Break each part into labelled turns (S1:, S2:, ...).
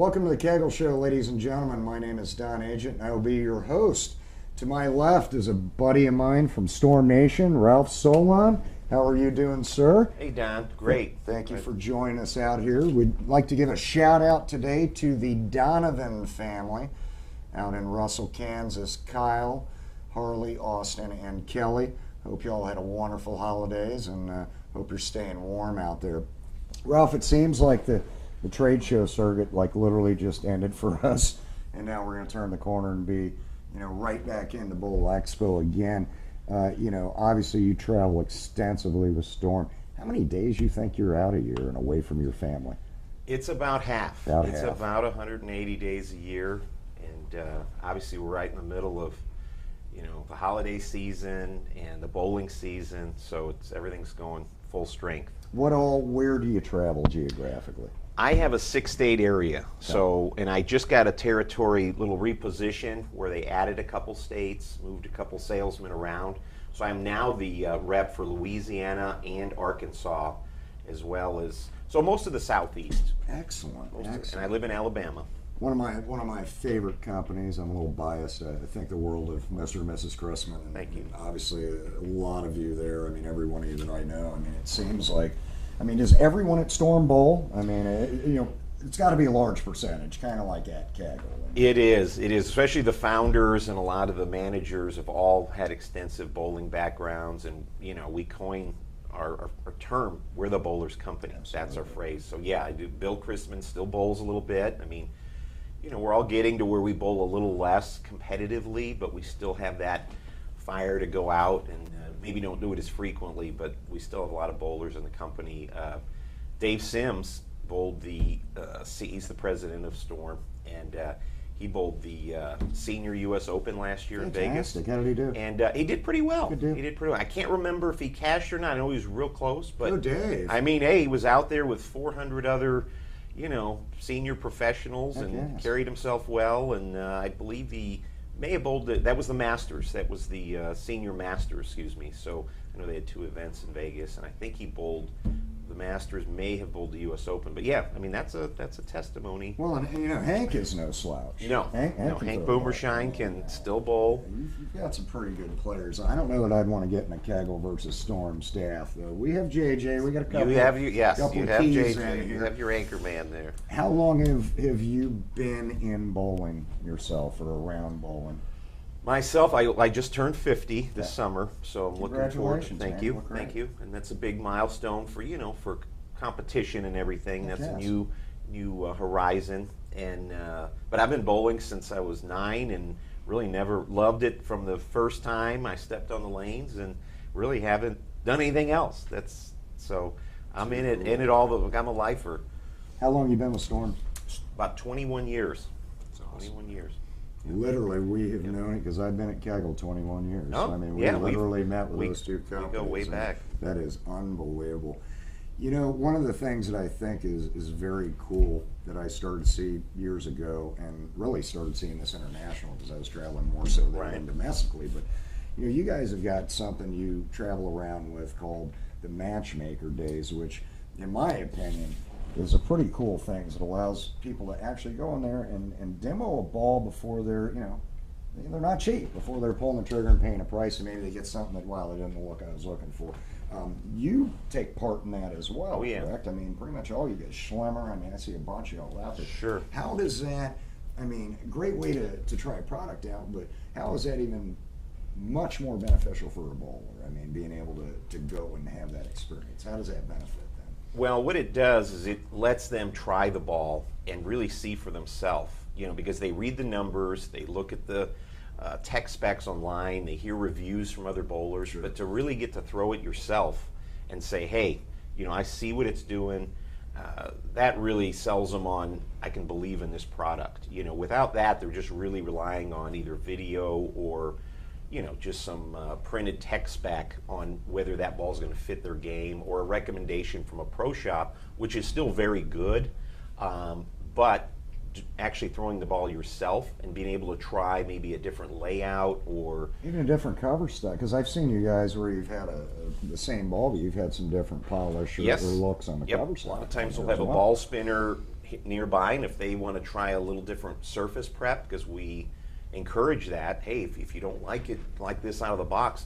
S1: Welcome to the Kegel Show, ladies and gentlemen. My name is Don Agent, and I will be your host. To my left is a buddy of mine from Storm Nation, Ralph Solan. How are you doing, sir?
S2: Hey, Don. Great.
S1: Thank you for joining us out here. We'd like to give a shout out today to the Donovan family out in Russell, Kansas. Kyle, Harley, Austin, and Kelly. Hope you all had a wonderful holidays, and hope you're staying warm out there. Ralph, it seems like the trade show circuit literally just ended for us, and now we're going to turn the corner and be right back into Bowl Expo again. Obviously you travel extensively with Storm. How many days you think you're out a year and away from your family?
S2: It's about half. It's about 180 days a year, and obviously we're right in the middle of the holiday season and the bowling season, so everything's going full strength.
S1: Where do you travel geographically?
S2: I have a 6-state area, and I just got a territory little reposition where they added a couple states, moved a couple salesmen around. So I'm now the rep for Louisiana and Arkansas, as well as most of the Southeast.
S1: Excellent.
S2: And I live in Alabama.
S1: One of my favorite companies. I'm a little biased. I think the world of Mr. and Mrs. Christman. And
S2: Thank you.
S1: Obviously, a lot of you there. Every one of you that I know. It seems like. Does everyone at Storm Bowl? It's got to be a large percentage, kind of like at Kegel.
S2: It is, especially the founders and a lot of the managers have all had extensive bowling backgrounds, and we coin our term, we're the bowlers company. Absolutely. That's our phrase. So yeah, I do. Bill Christman still bowls a little bit. We're all getting to where we bowl a little less competitively, but we still have that fire to go out, and maybe don't do it as frequently, but we still have a lot of bowlers in the company. Dave Sims bowled he's the president of Storm, and he bowled the Senior U.S. Open last year in Vegas.
S1: How did he do?
S2: And he did pretty well.
S1: He
S2: did pretty well. I can't remember if he cashed or not. I know he was real close, but
S1: Dave.
S2: He was out there with 400 other senior professionals and carried himself well, and I believe he may have bowled that was the Masters. That was the Senior Masters, excuse me. So I know they had 2 events in Vegas, and I think he bowled the Masters, may have bowled the U.S. Open. But yeah, that's a testimony.
S1: Well, and Hank is no slouch.
S2: Hank Boomershine can still bowl.
S1: You've got some pretty good players. I don't know that I'd want to get in a Kegel versus Storm staff, though. We have JJ. We got a couple.
S2: You have
S1: JJ.
S2: You have your anchor man there.
S1: How long have you been in bowling yourself, or around bowling?
S2: Myself, I just turned 50 this summer, so I'm looking forward.
S1: Thank
S2: you, and that's a big milestone for competition and everything. That's a new horizon, and but I've been bowling since I was 9, and really never loved it from the first time I stepped on the lanes, and really haven't done anything else. I'm in it all. I'm a lifer.
S1: How long have you been with Storm?
S2: About 21 years.
S1: That's awesome.
S2: 21 years.
S1: Literally, we have known it because I've been at Kegel 21 years.
S2: Oh,
S1: we literally met with those two companies.
S2: We go way back.
S1: That is unbelievable. One of the things that I think is very cool that I started to see years ago, and really started seeing this international because I was traveling more so than domestically, but you guys have got something you travel around with called the Matchmaker Days, which, in my opinion, is a pretty cool thing. It allows people to actually go in there and demo a ball before they're not cheap, before they're pulling the trigger and paying a price, and maybe they get something that, wow, they didn't look I was looking for. You take part in that as well, correct? Pretty much all you guys, Schlemmer, I see a bunch of y'all out there.
S2: Sure.
S1: How does that, great way to try a product out, but how is that even much more beneficial for a bowler? Being able to go and have that experience. How does that benefit them?
S2: Well, what it does is it lets them try the ball and really see for themselves, because they read the numbers, they look at the tech specs online, they hear reviews from other bowlers,
S1: Sure.
S2: But to really get to throw it yourself and say, hey, I see what it's doing, that really sells them on, I can believe in this product. Without that, they're just really relying on either video or just some printed tech spec on whether that ball is going to fit their game, or a recommendation from a pro shop, which is still very good, but actually throwing the ball yourself and being able to try maybe a different layout or
S1: even a different cover stock, because I've seen you guys where you've had the same ball, but you've had some different polish or looks on the cover stock.
S2: A lot of times we'll have a ball spinner nearby, and if they want to try a little different surface prep, because we encourage that, hey, if you don't like it like this out of the box,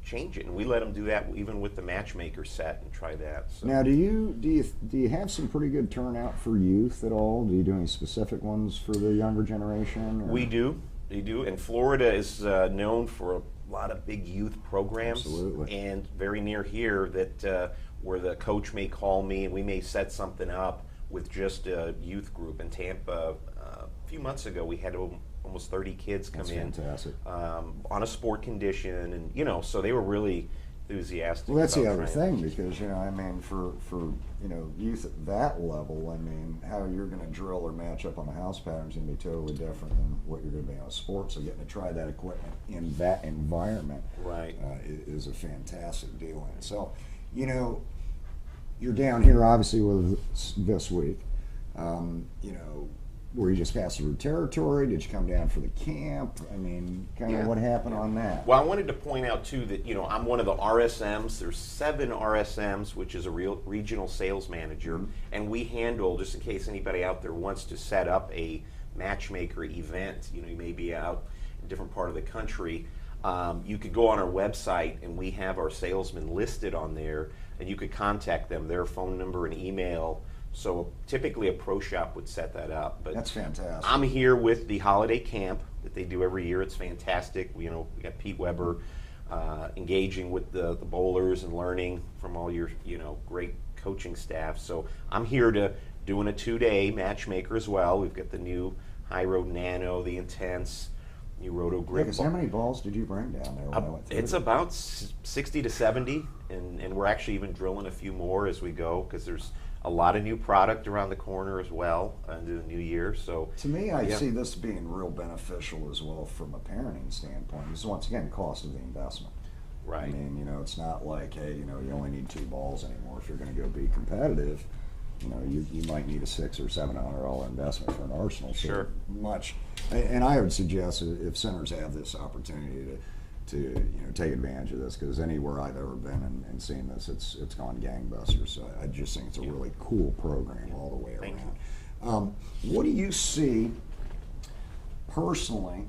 S2: change it, and we let them do that even with the matchmaker set and try that. So.
S1: Now, do you have some pretty good turnout for youth at all? Do you do any specific ones for the younger generation? Or?
S2: We do, and Florida is known for a lot of big youth programs.
S1: Absolutely.
S2: And very near here that where the coach may call me and we may set something up with just a youth group. In Tampa, a few months ago, we had almost 30 kids come in.
S1: That's fantastic.
S2: On a sport condition, and so they were really enthusiastic.
S1: Well, that's the other
S2: trying.
S1: thing, because I mean, for youth at that level, I mean, how you're going to drill or match up on the house pattern is going to be totally different than what you're going to be on a sport. So getting to try that equipment in that environment,
S2: right,
S1: is a fantastic deal in itself. You're down here obviously with this week. Were you just passing through territory? Did you come down for the camp? I mean, kind of what happened on that?
S2: Well, I wanted to point out too that I'm one of the RSMs. There's 7 RSMs, which is a regional sales manager, and we handle, just in case anybody out there wants to set up a matchmaker event. You may be out in a different part of the country. You could go on our website, and we have our salesmen listed on there, and you could contact them, their phone number and email. So typically a pro shop would set that up. But
S1: that's fantastic.
S2: I'm here with the holiday camp that they do every year. It's fantastic. We got Pete Weber engaging with the bowlers and learning from all your great coaching staff. So I'm here doing a 2-day matchmaker as well. We've got the new High Road Nano, the Intense, new Roto Grip.
S1: How many balls did you bring down there when I went through?
S2: It's about 60 to 70, and we're actually even drilling a few more as we go, because there's a lot of new product around the corner as well into the new year. So
S1: to me, I see this being real beneficial as well from a parenting standpoint. This is once again cost of the investment.
S2: Right.
S1: I mean, it's not like, hey, you only need 2 balls anymore. If you're going to go be competitive, you might need a $600 or $700 investment for an arsenal. So
S2: sure.
S1: Much, and I would suggest if centers have this opportunity to take advantage of this, because anywhere I've ever been and seen this, it's gone gangbusters. So I just think it's a really cool program all the way around. What do you see personally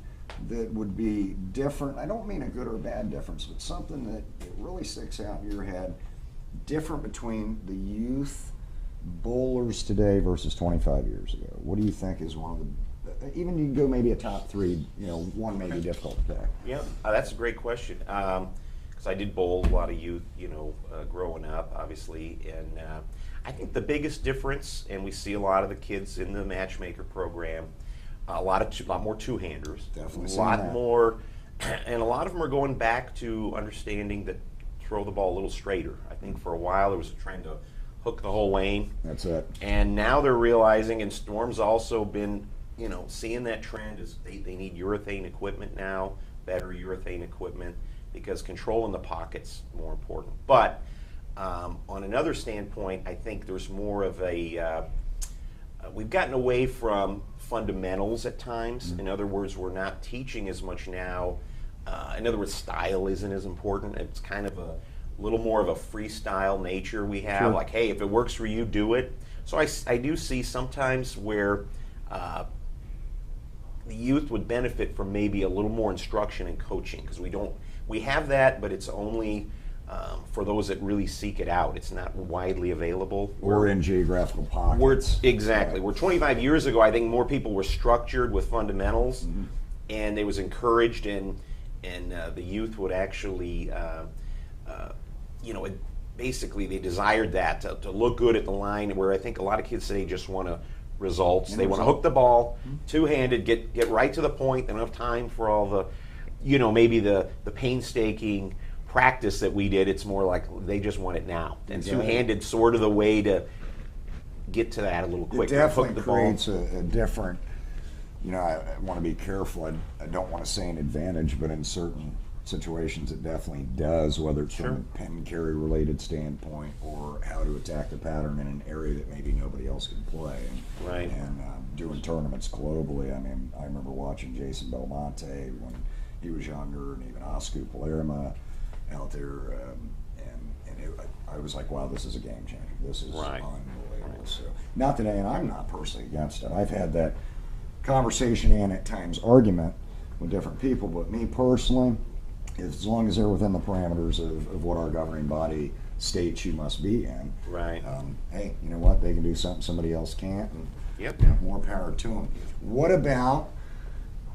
S1: that would be different? I don't mean a good or bad difference, but something that really sticks out in your head, different between the youth bowlers today versus 25 years ago. What do you think is one of the, even you can go maybe a top 3, one may be difficult to pick.
S2: Yeah, that's a great question. Because I did bowl a lot of youth, growing up, obviously, and I think the biggest difference, and we see a lot of the kids in the matchmaker program, a lot more two-handers,
S1: Definitely
S2: a lot more, and a lot of them are going back to understanding that throw the ball a little straighter. I think for a while there was a trend to hook the whole lane.
S1: That's it.
S2: And now they're realizing, and Storm's also been, seeing that trend, is they need urethane equipment now, better urethane equipment, because control in the pocket's more important. But on another standpoint, I think there's more of a, we've gotten away from fundamentals at times. In other words, we're not teaching as much now. In other words, style isn't as important. It's kind of a little more of a freestyle nature we have.
S1: Sure.
S2: Like, hey, if it works for you, do it. So I do see sometimes where the youth would benefit from maybe a little more instruction and coaching, because we have that, but it's only for those that really seek it out. It's not widely available.
S1: We're in geographical pockets.
S2: Exactly. Where 25 years ago, I think more people were structured with fundamentals, and they was encouraged, and the youth would actually, basically they desired that to look good at the line. Where I think a lot of kids today just want to results. They want to hook the ball, two-handed, get right to the point. They don't have time for all the, maybe the painstaking practice that we did. It's more like they just want it now. And two-handed sort of the way to get to that a little quicker.
S1: It definitely creates a different, I want to be careful. I don't want to say an advantage, but in certain situations it definitely does, whether it's from a pin carry related standpoint or how to attack the pattern in an area that maybe nobody else can play. And doing tournaments globally, I mean, I remember watching Jason Belmonte when he was younger, and even Oscar Palermo out there, and I was like, wow, this is a game changer. This is unbelievable. So, not that I'm not personally against it. I've had that conversation and at times argument with different people, but me personally, as long as they're within the parameters of what our governing body states you must be in,
S2: Right.
S1: Hey, you know what? They can do something somebody else can't, and
S2: Yep.
S1: you know, more power to them.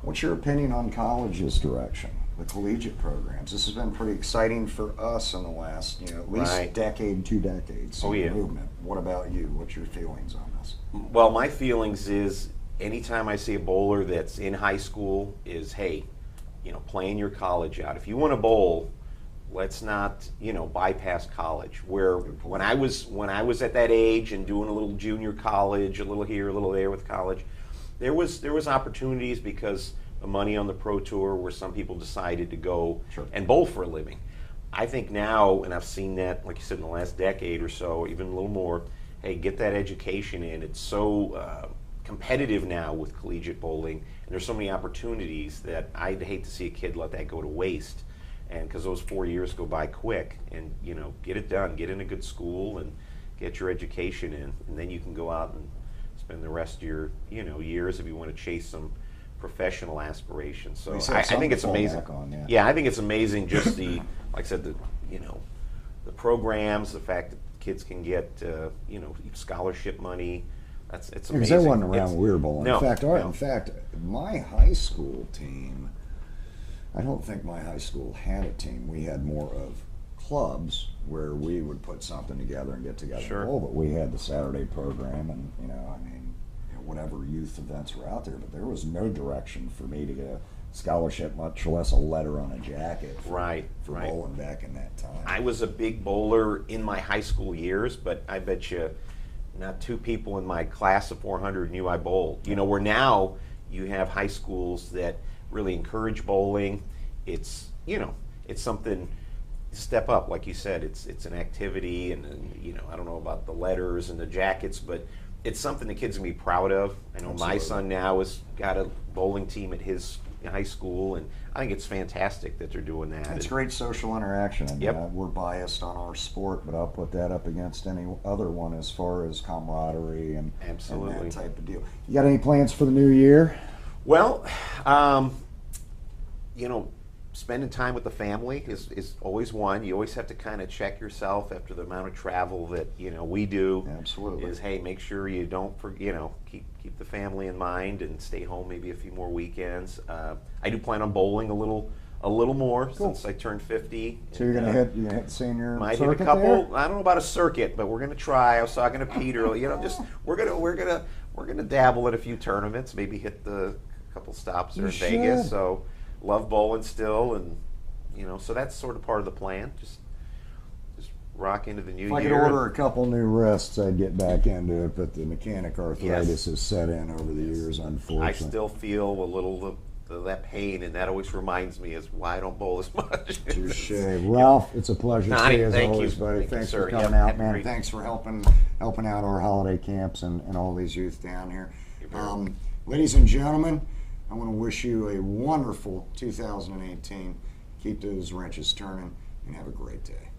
S1: What's your opinion on college's direction, the collegiate programs? This has been pretty exciting for us in the last, at least
S2: Right.
S1: decade, 2 decades.
S2: Oh, yeah.
S1: Movement. What about you? What's your feelings on this?
S2: Well, my feelings is anytime I see a bowler that's in high school is, hey, playing your college out. If you want to bowl, let's not, bypass college. Where when I was at that age and doing a little junior college, a little here, a little there with college, there was opportunities because of money on the pro tour where some people decided to go
S1: Sure.
S2: and bowl for a living. I think now, and I've seen that, like you said, in the last decade or so, even a little more, hey, get that education in. It's so competitive now with collegiate bowling, and there's so many opportunities that I'd hate to see a kid let that go to waste. And because those 4 years go by quick, and get it done, get in a good school, and get your education in, and then you can go out and spend the rest of your years if you want to chase some professional aspirations. So I think it's amazing. Yeah, I think it's amazing. Just the, like I said, the programs, the fact that kids can get scholarship money. It's amazing.
S1: Because that wasn't around when we were bowling.
S2: No,
S1: In fact, my high school team, I don't think my high school had a team. We had more of clubs where we would put something together and get together
S2: Sure.
S1: and bowl. But we had the Saturday program, and whatever youth events were out there. But there was no direction for me to get a scholarship, much less a letter on a jacket. For bowling back in that time.
S2: I was a big bowler in my high school years, but I bet you not 2 people in my class of 400 knew I bowled. Where now you have high schools that really encourage bowling. It's it's something. Step up, like you said. It's an activity, and I don't know about the letters and the jackets, but it's something the kids can be proud of. I know my son now has got a bowling team at his high school, and I think it's fantastic that they're doing that.
S1: It's great social interaction. And,
S2: Yep.
S1: we're biased on our sport, but I'll put that up against any other one as far as camaraderie and
S2: Absolutely.
S1: that type of deal. You got any plans for the new year?
S2: Well, spending time with the family is always one. You always have to kind of check yourself after the amount of travel that we do.
S1: Absolutely.
S2: Is, hey, make sure you don't keep the family in mind and stay home maybe a few more weekends. I do plan on bowling a little more since I turned 50.
S1: So you're gonna hit the senior
S2: Might
S1: circuit
S2: hit a couple.
S1: there?
S2: I don't know about a circuit, but we're gonna try. I was talking to Peter. We're gonna dabble at a few tournaments. Maybe hit the couple stops there in Vegas. So love bowling still, and so that's sort of part of the plan. Just rock into the new year.
S1: If I could order a couple new wrists, I'd get back into it, but the mechanic arthritis has set in over the years, unfortunately.
S2: I still feel a little that pain, and that always reminds me is why I don't bowl as much.
S1: Touche. Ralph, it's a pleasure to see you as
S2: thank
S1: always,
S2: you.
S1: buddy.
S2: Thank you,
S1: Thanks
S2: sir.
S1: for coming
S2: Yep,
S1: out, man.
S2: great.
S1: Thanks for helping out our holiday camps and all these youth down here. Ladies and gentlemen, I want to wish you a wonderful 2018. Keep those wrenches turning, and have a great day.